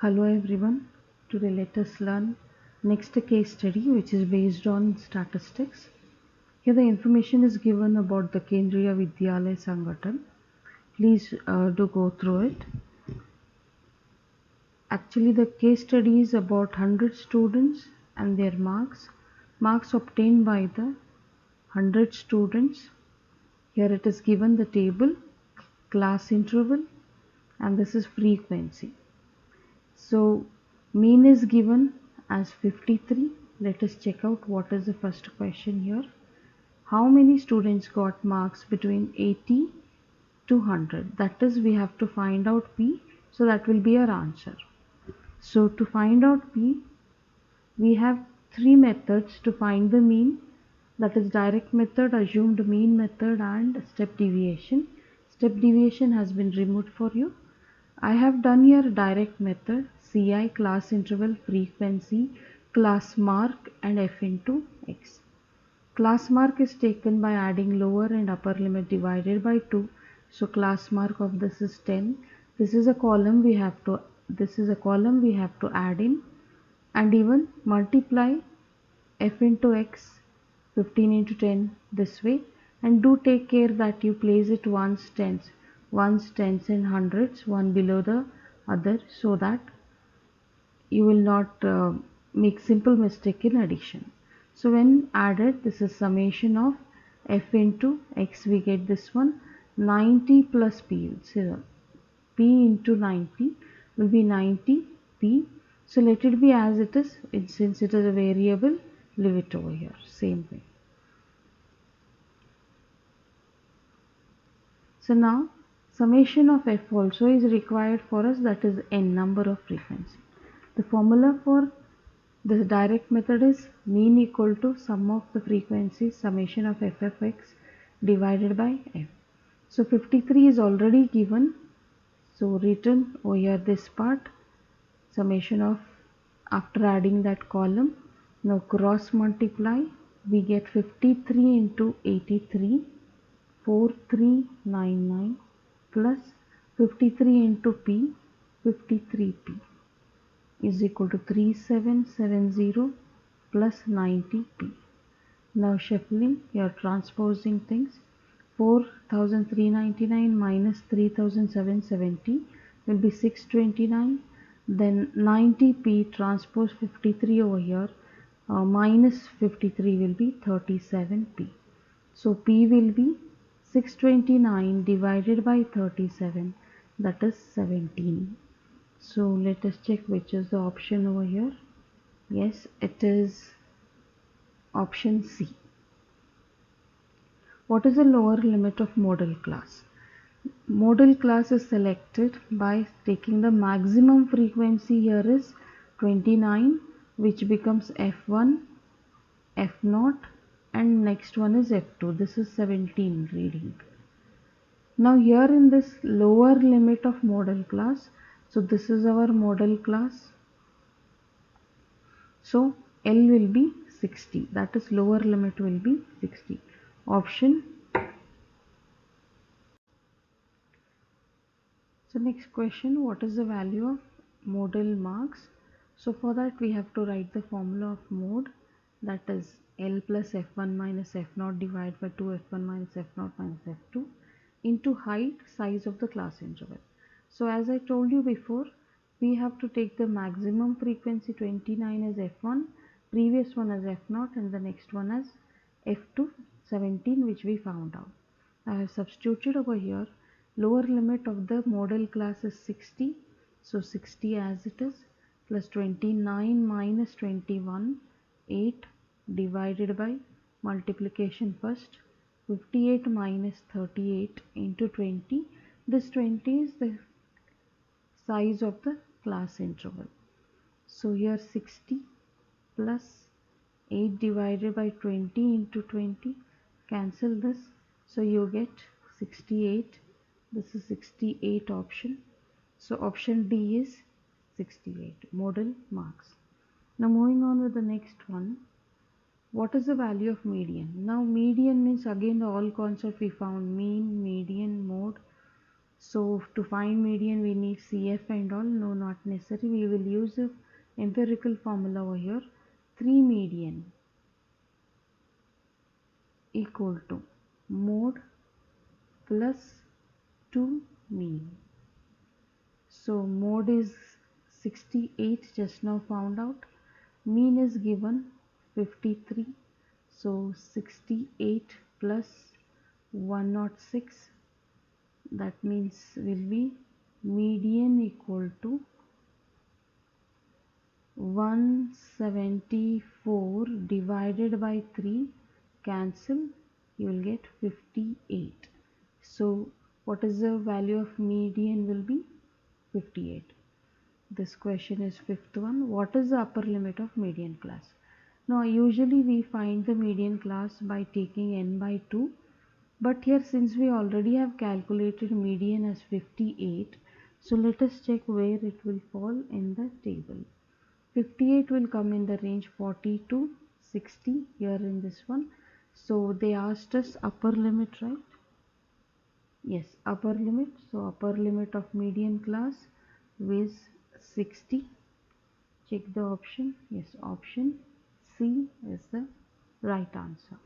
Hello everyone. Today let us learn next case study which is based on statistics. Here the information is given about the Kendriya Vidyalaya Sangathan. Please do go through it. Actually the case study is about 100 students and their marks obtained by the 100 students. Here it is given the table, class interval, and this is frequency. So mean is given as 53. Let us check out what is the first question here. How many students got marks between 80 to 100? That is, we have to find out P. So that will be our answer. So to find out P, we have three methods to find the mean. That is direct method, assumed mean method, and step deviation. Step deviation has been removed for you. I have done here direct method, CI, class interval, frequency, class mark, and f into x. Class mark is taken by adding lower and upper limit divided by 2. So class mark of this is 10. This is a column we have to add in, and even multiply f into x 15 into 10 this way, and do take care that you place it ones, tens and hundreds one below the other, so that you will not make simple mistake in addition. So when added, this is summation of f into x, we get this one 90 plus p. So p into 90 will be 90 p. So let it be as it is. Since it is a variable, leave it over here same way. So now summation of f also is required for us, that is n number of frequency. The formula for this direct method is mean equal to sum of the frequencies summation of f of x divided by f. So 53 is already given. So written over here this part, summation of, after adding that column, now cross multiply, we get 53 into 83, 4399 plus 53 into p, 53p is equal to 3770 plus 90p. Now shuffling, you are transposing things. 4399 minus 3770 will be 629. Then 90p transpose 53 over here, minus 53 will be 37p. So p will be 629 divided by 37, that is 17. So let us check which is the option over here. Yes, it is option C. What is the lower limit of modal class? Modal class is selected by taking the maximum frequency, here is 29, which becomes F1, F0, and next one is F2. This is 17 reading. Now here in this lower limit of modal class, so this is our modal class. So L will be 60, that is lower limit will be 60. Option. So next question, what is the value of modal marks? So for that we have to write the formula of mode, that is L plus F1 minus F0 divided by 2 F1 minus F0 minus F2 into height, size of the class interval. So as I told you before, we have to take the maximum frequency 29 as F1, previous one as F0, and the next one as F2 17, which we found out. I have substituted over here. Lower limit of the modal class is 60, so 60 as it is, plus 29 minus 21, 8 divided by multiplication first, 58 minus 38 into 20. This 20 is the size of the class interval. So here 60 plus 8 divided by 20 into 20, cancel this, so you get 68. This is 68 option. So option D is 68, modal marks. Now moving on with the next one. What is the value of median? Now median means again the all concept we found, mean, median, mode. So to find median we need CF and all. No, not necessary. We will use a empirical formula over here. 3 median equal to mode plus 2 mean. So mode is 68, just now found out. Mean is given 53. So 68 plus 106, that means will be median equal to 174 divided by 3, cancel, you will get 58. So what is the value of median will be 58. This question is fifth one. What is the upper limit of median class? Now usually we find the median class by taking n by 2, but here since we already have calculated median as 58, so let us check where it will fall in the table. 58 will come in the range 40 to 60 here in this one. So they asked us upper limit, right? Yes, upper limit. So upper limit of median class is 60. Check the option. Yes, option C is the right answer.